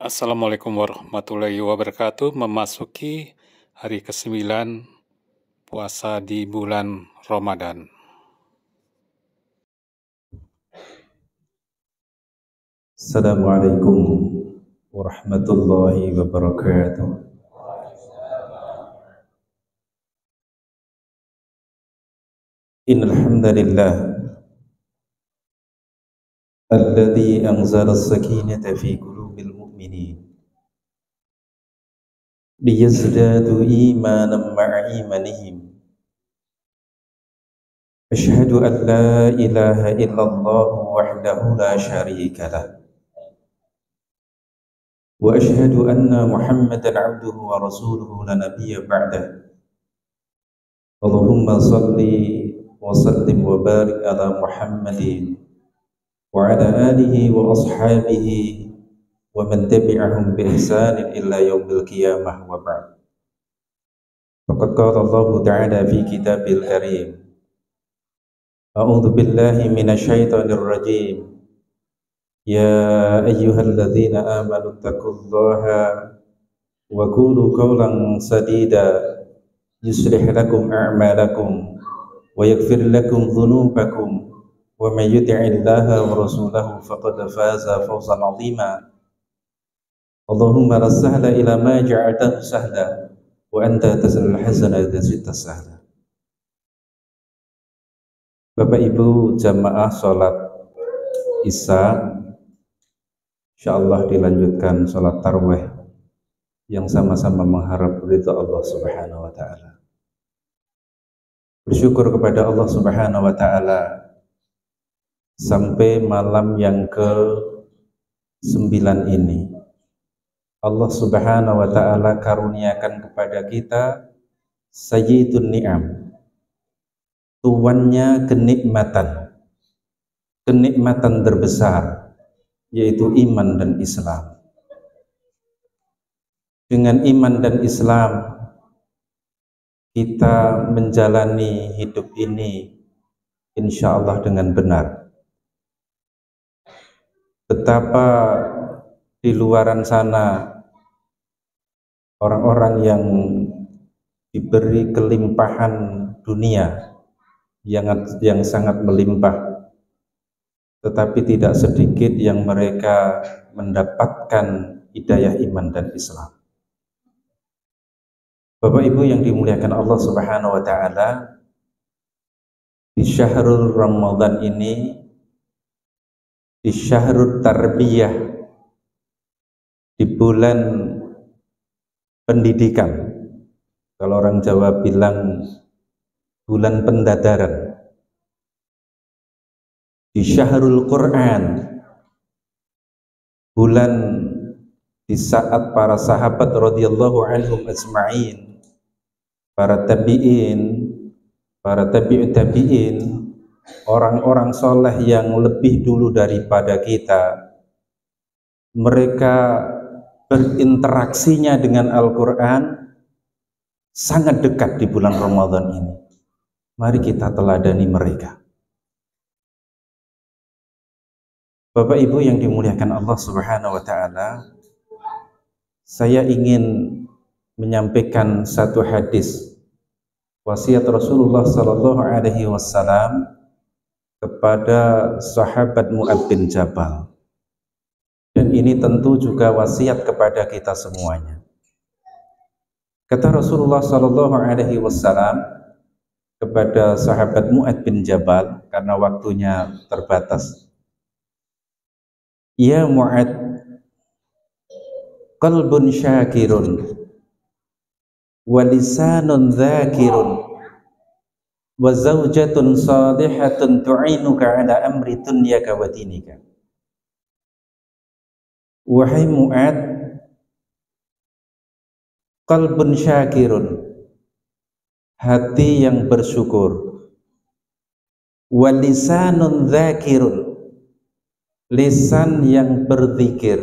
Assalamualaikum warahmatullahi wabarakatuh. Memasuki hari ke-9 puasa di bulan Ramadan. Assalamualaikum warahmatullahi wabarakatuh. Innal hamdalillah alladzi anzala as-sakinata fi qulubil mu'minin liyazdadu imanan ma'a imanihim. Asyhadu an la ilaha illallah wahdahu la syarika lah wa asyhadu anna Muhammadan 'abduhu wa rasuluhu la nabiyya ba'dah. Allahumma shalli wa sallim wa barik ala Muhammadin wa ala alihi wa ashabihi wa man tabi'ahum bi ihsanin illa yaumil qiyamah wa ba'd. Faqad qala Allah ta'ala fi kitabil karim, a'udzu billahi minasy syaithanir rajim. Ya ayyuhalladzina amanu taqullaha wa qulu qawlan sadida yuslih lakum a'malakum wa yaghfir lakum dhunubakum wa may yuti'illaha wa rasulahu faqad faza fawzan 'azima. Allahumma la sahla ila ma ja'altahu sahla wa anta tazalul hazana idza syi'ta sahla. Bapak Ibu jamaah salat Isya, insyaallah dilanjutkan salat tarawih yang sama-sama mengharap ridha Allah Subhanahu wa taala. Bersyukur kepada Allah Subhanahu wa taala sampai malam yang ke-9 ini Allah Subhanahu wa taala karuniakan kepada kita sayyidun ni'am, tuannya kenikmatan terbesar, yaitu iman dan Islam. Dengan iman dan Islam kita menjalani hidup ini insya Allah dengan benar. Betapa di luaran sana orang-orang yang diberi kelimpahan dunia yang sangat melimpah, tetapi tidak sedikit yang mereka mendapatkan hidayah iman dan Islam. Bapak Ibu yang dimuliakan Allah Subhanahu wa taala, di syahrul Ramadan ini, di syahrul tarbiyah, di bulan pendidikan, kalau orang Jawa bilang bulan pendadaran, di syahrul Quran, bulan di saat para sahabat radhiyallahu anhum ajma'in, para tabi'in, para tabi'ut tabi'in, orang-orang soleh yang lebih dulu daripada kita, mereka berinteraksinya dengan Al-Quran sangat dekat di bulan Ramadan ini. Mari kita teladani mereka. Bapak Ibu yang dimuliakan Allah Subhanahu wa taala, saya ingin menyampaikan satu hadis wasiat Rasulullah sallallahu alaihi wasallam kepada sahabat Mu'adz bin Jabal. Dan ini tentu juga wasiat kepada kita semuanya. Kata Rasulullah sallallahu alaihi wasallam kepada sahabat Mu'adz bin Jabal, karena waktunya terbatas, ya Mu'adz, qalbun syakirun wa lisanun dzakirun wa zaujatun salihatun tu'inuka ala amri dunyaka wa dinika. Wahai Mu'adz, qalbun syakirun, hati yang bersyukur, wa lisanun dzakirun, lisan yang berzikir,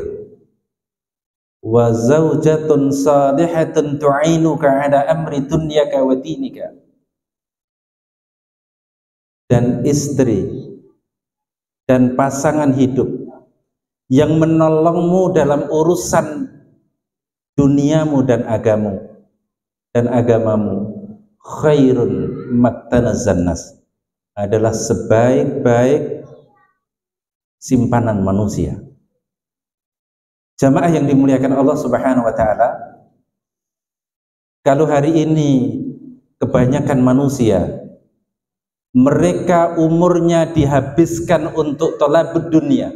wa zaujatun salihatun tu'inuka ala amri dunyaka wa dinika, dan istri dan pasangan hidup yang menolongmu dalam urusan duniamu dan agamamu, khairun maktanazzan nas, adalah sebaik-baik simpanan manusia. Jamaah yang dimuliakan Allah Subhanahu wa taala, kalau hari ini kebanyakan manusia mereka umurnya dihabiskan untuk thalabud dunia,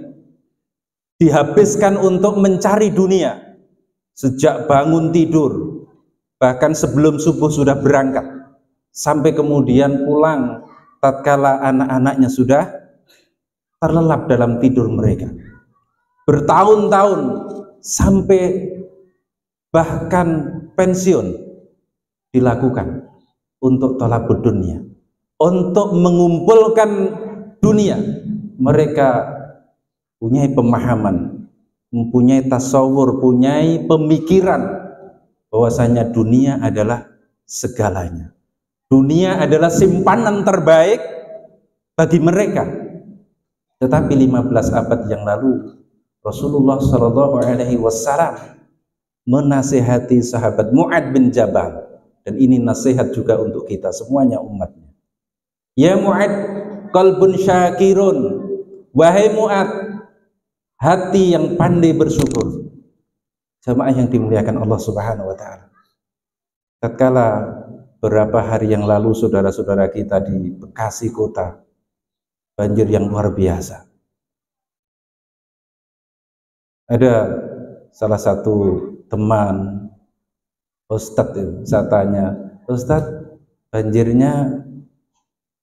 dihabiskan untuk mencari dunia, sejak bangun tidur, bahkan sebelum subuh sudah berangkat, sampai kemudian pulang tatkala anak-anaknya sudah terlelap dalam tidur mereka, bertahun-tahun sampai bahkan pensiun dilakukan untuk thalabud dunia, untuk mengumpulkan dunia. Mereka punya pemahaman, mempunyai tasawur, punya pemikiran bahwasanya dunia adalah segalanya. Dunia adalah simpanan terbaik bagi mereka. Tetapi 15 abad yang lalu Rasulullah Shallallahu Alaihi Wasallam menasihati sahabat Mu'ad bin Jabal, dan ini nasihat juga untuk kita semuanya umatnya. Ya Mu'ad, qalbun syakirun, wahai Mu'ad, hati yang pandai bersyukur. Jamaah yang dimuliakan Allah Subhanahu wa taala, tatkala beberapa hari yang lalu saudara-saudara kita di Bekasi kota banjir yang luar biasa, ada salah satu teman Ustadz, saya tanya, Ustadz, banjirnya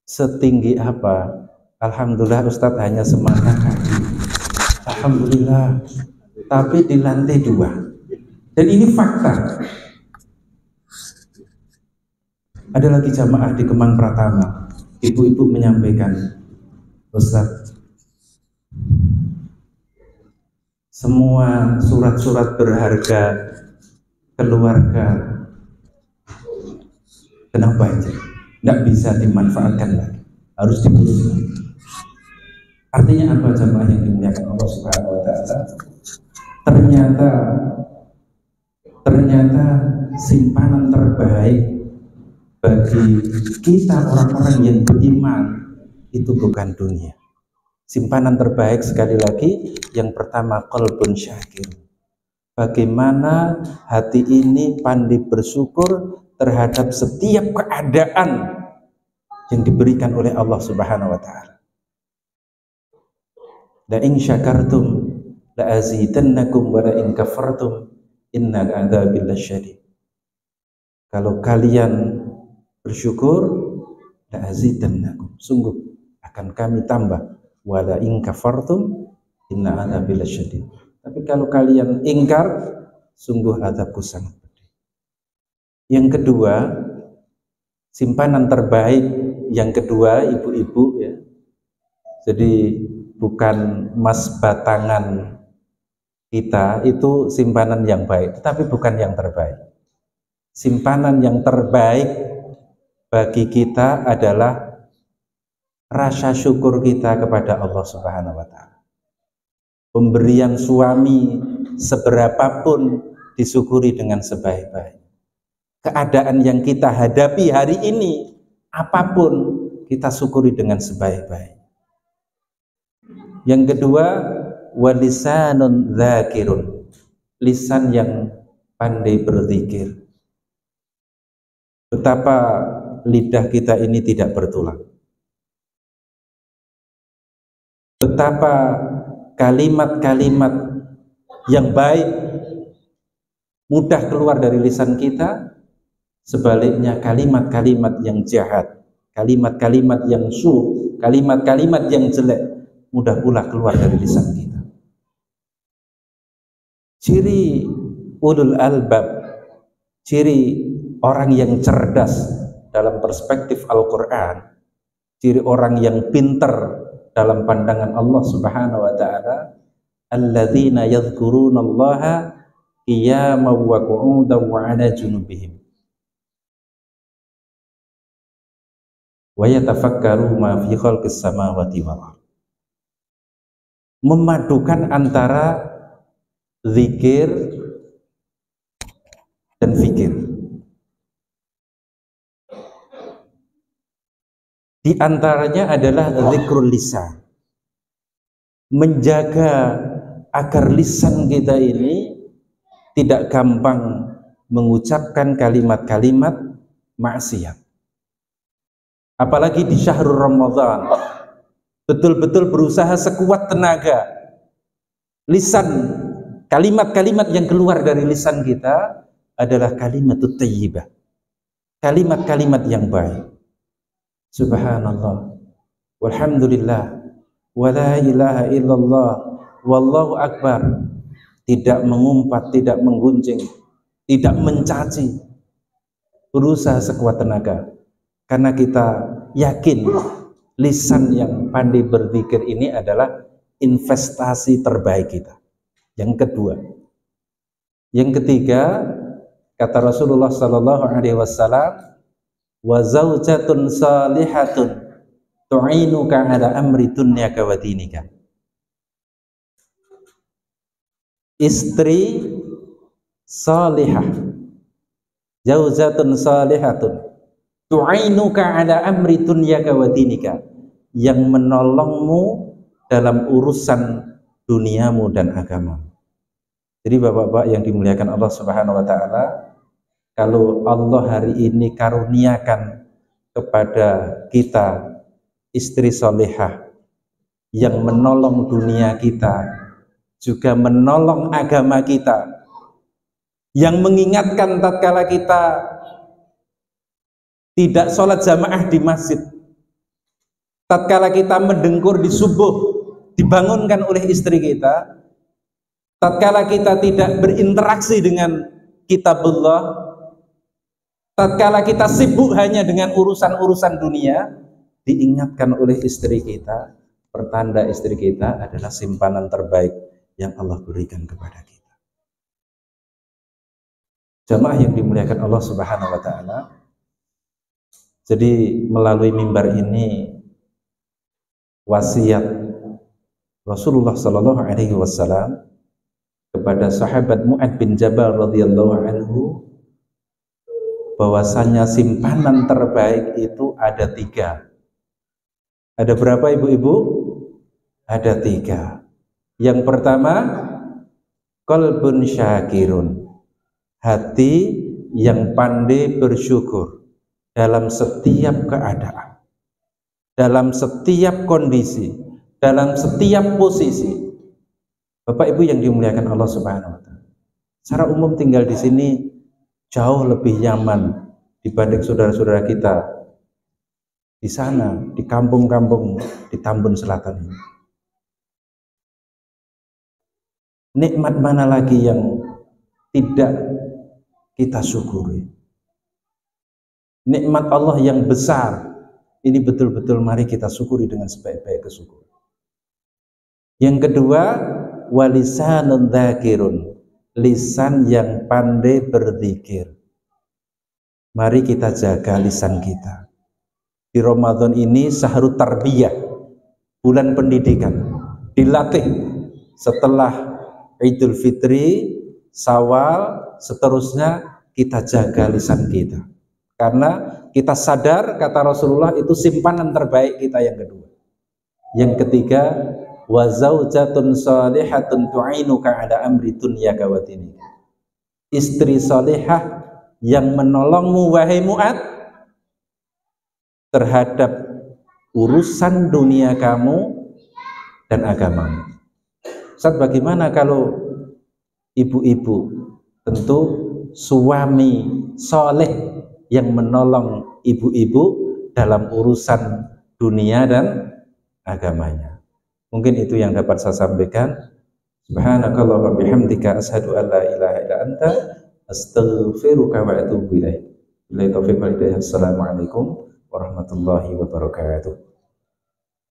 setinggi apa? Alhamdulillah Ustadz, hanya semangka kaki. Alhamdulillah, tapi di lantai 2. Dan ini fakta. Ada lagi jamaah di Kemang Pratama, ibu-ibu menyampaikan, Ustadz, semua surat-surat berharga keluarga kena banjir, nggak bisa dimanfaatkan lagi, harus dipulihkan. Artinya apa jamaah yang dimuliakan Allah Subhanahu wa taala? Ternyata simpanan terbaik bagi kita orang-orang yang beriman itu bukan dunia. Simpanan terbaik sekali lagi, yang pertama qalbun syakir. Bagaimana hati ini pandai bersyukur terhadap setiap keadaan yang diberikan oleh Allah Subhanahu wa taala. La in syakartum la azidannakum wa la in kafartum inna adzabi lasyadid. Kalau kalian bersyukur, la azidannakum, sungguh akan kami tambah, wa la in kafartum inna adzabi lasyadid. Tapi kalau kalian ingkar, sungguh azabku sangat pedih. Yang kedua, simpanan terbaik yang kedua, ibu-ibu ya. Jadi bukan emas batangan kita itu simpanan yang baik, tetapi bukan yang terbaik. Simpanan yang terbaik bagi kita adalah rasa syukur kita kepada Allah Subhanahu wa taala. Pemberian suami seberapapun disyukuri dengan sebaik-baik. Keadaan yang kita hadapi hari ini, apapun kita syukuri dengan sebaik-baik. Yang kedua, walisanun dzakirun, lisan yang pandai berzikir. Betapa lidah kita ini tidak bertulang. Betapa kalimat-kalimat yang baik mudah keluar dari lisan kita, sebaliknya kalimat-kalimat yang jahat, kalimat-kalimat yang kalimat-kalimat yang jelek mudah pula keluar dari lisan kita. Ciri ulul albab, ciri orang yang cerdas dalam perspektif Al-Quran, ciri orang yang pinter dalam pandangan Allah Subhanahu wa taala, alladzina yadhkurunallaha qiyaman wa qu'udan wa 'ala junubihim wa yatafakkaruna ma fi khalqis samawati wal ardh. memadukan antara zikir dan fikir. Di antaranya adalah zikrul lisan, menjaga agar lisan kita ini tidak gampang mengucapkan kalimat-kalimat maksiat. Apalagi di syahrul Ramadan, betul-betul berusaha sekuat tenaga lisan, kalimat-kalimat yang keluar dari lisan kita adalah kalimatut thayyibah, kalimat-kalimat yang baik. Subhanallah, walhamdulillah, wala ilaha illallah, wallahu akbar. Tidak mengumpat, tidak menggunjing, tidak mencaci, berusaha sekuat tenaga, karena kita yakin lisan yang pandai berzikir ini adalah investasi terbaik kita. Yang kedua, yang ketiga, kata Rasulullah sallallahu alaihi wasallam, wa zaujatun salihatun tu'inuka ala amri dunyaka wa dinika. Istri salihah, zaujatun salihatun tu'inuka ala amri dunyaka wa dinika, yang menolongmu dalam urusan duniamu dan agama. Jadi bapak-bapak yang dimuliakan Allah Subhanahu wa taala, kalau Allah hari ini karuniakan kepada kita istri salihah yang menolong dunia kita, juga menolong agama kita, yang mengingatkan tatkala kita tidak sholat jamaah di masjid, tatkala kita mendengkur di subuh dibangunkan oleh istri kita, tatkala kita tidak berinteraksi dengan kitabullah, tatkala kita sibuk hanya dengan urusan-urusan dunia, diingatkan oleh istri kita, pertanda istri kita adalah simpanan terbaik yang Allah berikan kepada kita. Jamaah yang dimuliakan Allah Subhanahu wa taala, jadi melalui mimbar ini wasiat Rasulullah sallallahu alaihi wasallam kepada sahabat Mu'ad bin Jabal radhiyallahu anhu, bahwasanya simpanan terbaik itu ada 3. Ada berapa ibu-ibu? Ada 3. Yang pertama, qalbun syakirun, hati yang pandai bersyukur dalam setiap keadaan, dalam setiap kondisi, dalam setiap posisi. Bapak Ibu yang dimuliakan Allah Subhanahu wa taala, secara umum tinggal di sini jauh lebih nyaman dibanding saudara-saudara kita di sana, di kampung-kampung di Tambun Selatan ini. Nikmat mana lagi yang tidak kita syukuri? Nikmat Allah yang besar ini betul-betul mari kita syukuri dengan sebaik-baik kesyukuran. Yang kedua, walisanun dzakirun, lisan yang pandai berzikir. Mari kita jaga lisan kita. Di Ramadan ini syahrut tarbiyah, bulan pendidikan, dilatih setelah Idul Fitri, Syawal, seterusnya kita jaga lisan kita. Karena kita sadar, kata Rasulullah, itu simpanan terbaik kita yang kedua. Yang ketiga, wa zaujatun shalihatun tu'inuka ala amri dunyaka wa dinika. Istri salihah yang menolongmu wahai Mu'ad terhadap urusan dunia kamu dan agamamu. Ustaz, bagaimana kalau ibu-ibu? Tentu suami soleh yang menolong ibu-ibu dalam urusan dunia dan agamanya. Mungkin itu yang dapat saya sampaikan. Subhanakallahumma bihamdika asyhadu an la ilaha illa anta astaghfiruka wa atubu ilaik. Billahi taufiq wal hidayah. Assalamualaikum warahmatullahi wabarakatuh.